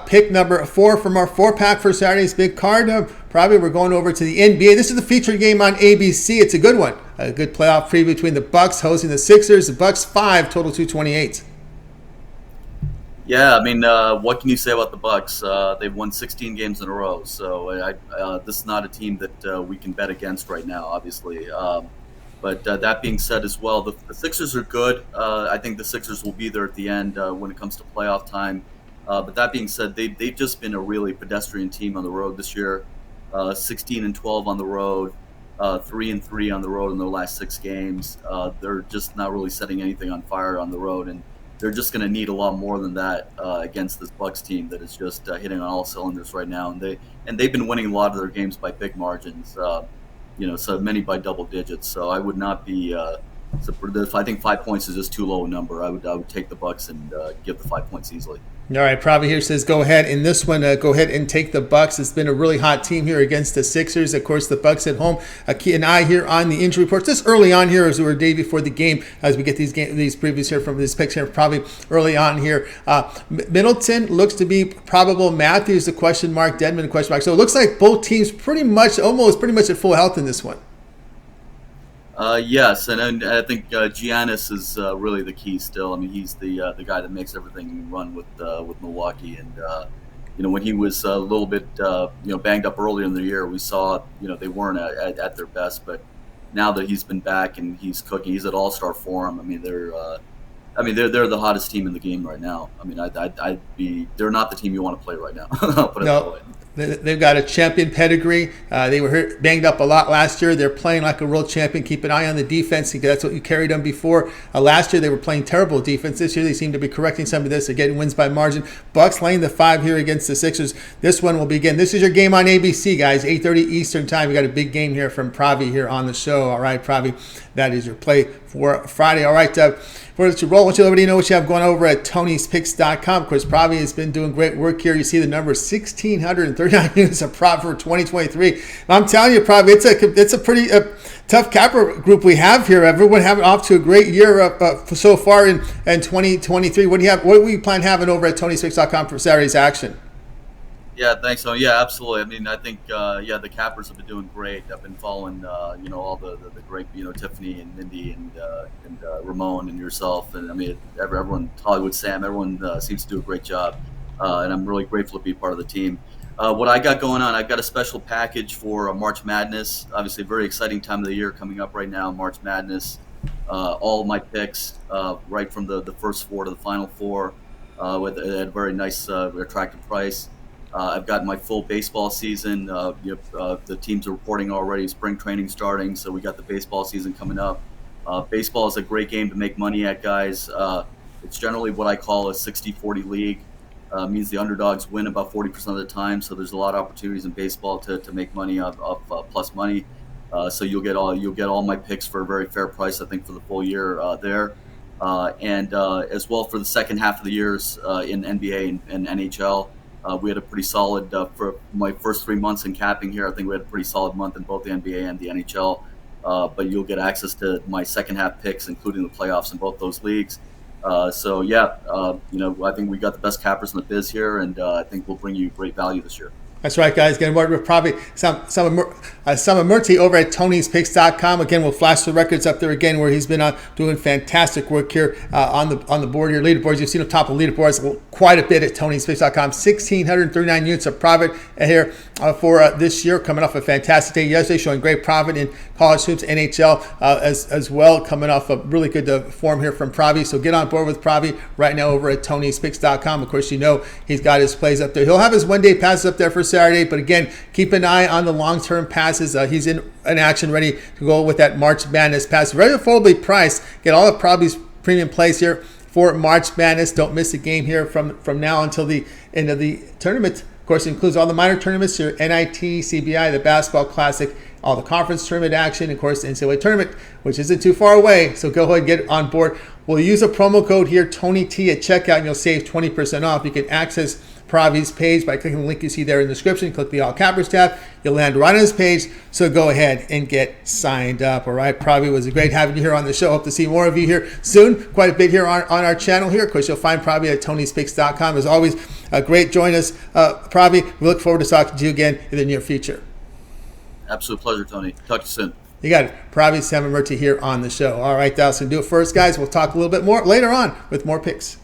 pick number 4 from our 4-pack for Saturday's big card. Probably we're going over to the NBA. This is the featured game on ABC. It's a good one. A good playoff preview between the Bucks hosting the Sixers. The Bucks 5, total 228. Yeah, I mean, what can you say about the Bucks? They've won 16 games in a row, so this is not a team that we can bet against right now, obviously. But that being said as well, the Sixers are good. I think the Sixers will be there at the end when it comes to playoff time. But that being said, they've just been a really pedestrian team on the road this year. 16-12 on the road, 3-3 on the road in their last 6 games. They're just not really setting anything on fire on the road, and they're just going to need a lot more than that against this Bucks team that is just hitting on all cylinders right now. And they've been winning a lot of their games by big margins, so many by double digits. So I would not be. I think 5 points is just too low a number. I would take the Bucks and give the 5 points easily. All right, Pravy here says go ahead in this one. Go ahead and take the Bucks. It's been a really hot team here against the Sixers. Of course, the Bucks at home. Keep an eye here on the injury reports. Just early on here, as we were a day before the game, as we get these previews here from these picks here, probably early on here. Middleton looks to be probable. Matthews, the question mark. Dedmon, question mark. So it looks like both teams pretty much at full health in this one. Yes, and I think Giannis is really the key still. I mean, he's the guy that makes everything run with Milwaukee. And when he was a little bit banged up earlier in the year, we saw they weren't at their best. But now that he's been back and he's cooking, he's at all-star form. I mean, they're the hottest team in the game right now. I mean, they're not the team you want to play right now. I'll put it that way. They've got a champion pedigree. They were banged up a lot last year. They're playing like a world champion. Keep an eye on the defense because that's what you carried them before. Last year they were playing terrible defense. This year they seem to be correcting some of this. They're getting wins by margin. Bucks laying the 5 here against the Sixers. This one will begin. This is your game on ABC, guys. 8:30 Eastern time. We got a big game here from Pravy here on the show. All right, Pravy, that is your play for Friday. All right, before you roll, I want you to let everybody know what you have going over at Tony'sPicks.com. Of course, Pravy has been doing great work here. You see the number 1,639 units of prop for 2023. And I'm telling you, Pravy, it's a pretty tough capper group we have here. Everyone having off to a great year so far in 2023. What do we plan having over at Tony'sPicks.com for Saturday's action? Yeah, thanks. So yeah, absolutely. I mean, I think the cappers have been doing great. I've been following all the great Tiffany and Mindy and Ramon and yourself, and I mean everyone, Hollywood Sam, everyone seems to do a great job, and I'm really grateful to be part of the team. What I got going on, I've got a special package for March Madness. Obviously, a very exciting time of the year coming up right now, March Madness. All of my picks, right from the first 4 to the final 4, at a very nice, attractive price. I've got my full baseball season. The teams are reporting already. Spring training starting, so we got the baseball season coming up. Baseball is a great game to make money at, guys. It's generally what I call a 60-40 league. Means the underdogs win about 40% of the time. So there's a lot of opportunities in baseball to make money off plus money. So you'll get all my picks for a very fair price, I think, for the full year there. And as well for the second half of the years in NBA and NHL. We had a pretty solid, for my first 3 months in capping here, I think we had a pretty solid month in both the NBA and the NHL. But you'll get access to my second half picks, including the playoffs in both those leagues. I think we got the best cappers in the biz here, and I think we'll bring you great value this year. That's right, guys. Again, we're probably Sambamurti over at Tony'sPicks.com. Again, we'll flash the records up there again, where he's been doing fantastic work here on the board here. Leaderboards, you've seen him top of leaderboards quite a bit at Tony'sPicks.com. 1,639 units of profit here for this year, coming off a fantastic day yesterday, showing great profit in college hoops, NHL as well, coming off a really good form here from Pravy. So get on board with Pravy right now over at Tony'sPicks.com. Of course, he's got his plays up there. He'll have his one-day passes up there for Saturday, but again, keep an eye on the long-term passes. He's in action, ready to go with that March Madness pass. Very affordably priced. Get all of Pravy's premium plays here for March Madness. Don't miss a game here from now until the end of the tournament. Of course, it includes all the minor tournaments, your NIT, CBI, the Basketball Classic, all the conference tournament action, of course, the NCAA tournament, which isn't too far away. So go ahead and get on board. We'll use a promo code here, TonyT, at checkout, and you'll save 20% off. You can access Pravy's page by clicking the link you see there in the description. Click the All Cappers tab. You'll land right on his page. So go ahead and get signed up. All right, Pravy, was great having you here on the show. Hope to see more of you here soon. Quite a bit here on our channel here. Of course, you'll find Pravy at Tony'sPicks.com. As always, Great. Join us, Pravy. We look forward to talking to you again in the near future. Absolute pleasure, Tony. Talk to you soon. You got it. Pravy Sambamurti here on the show. All right, that's going to do it for us, guys. We'll talk a little bit more later on with more picks.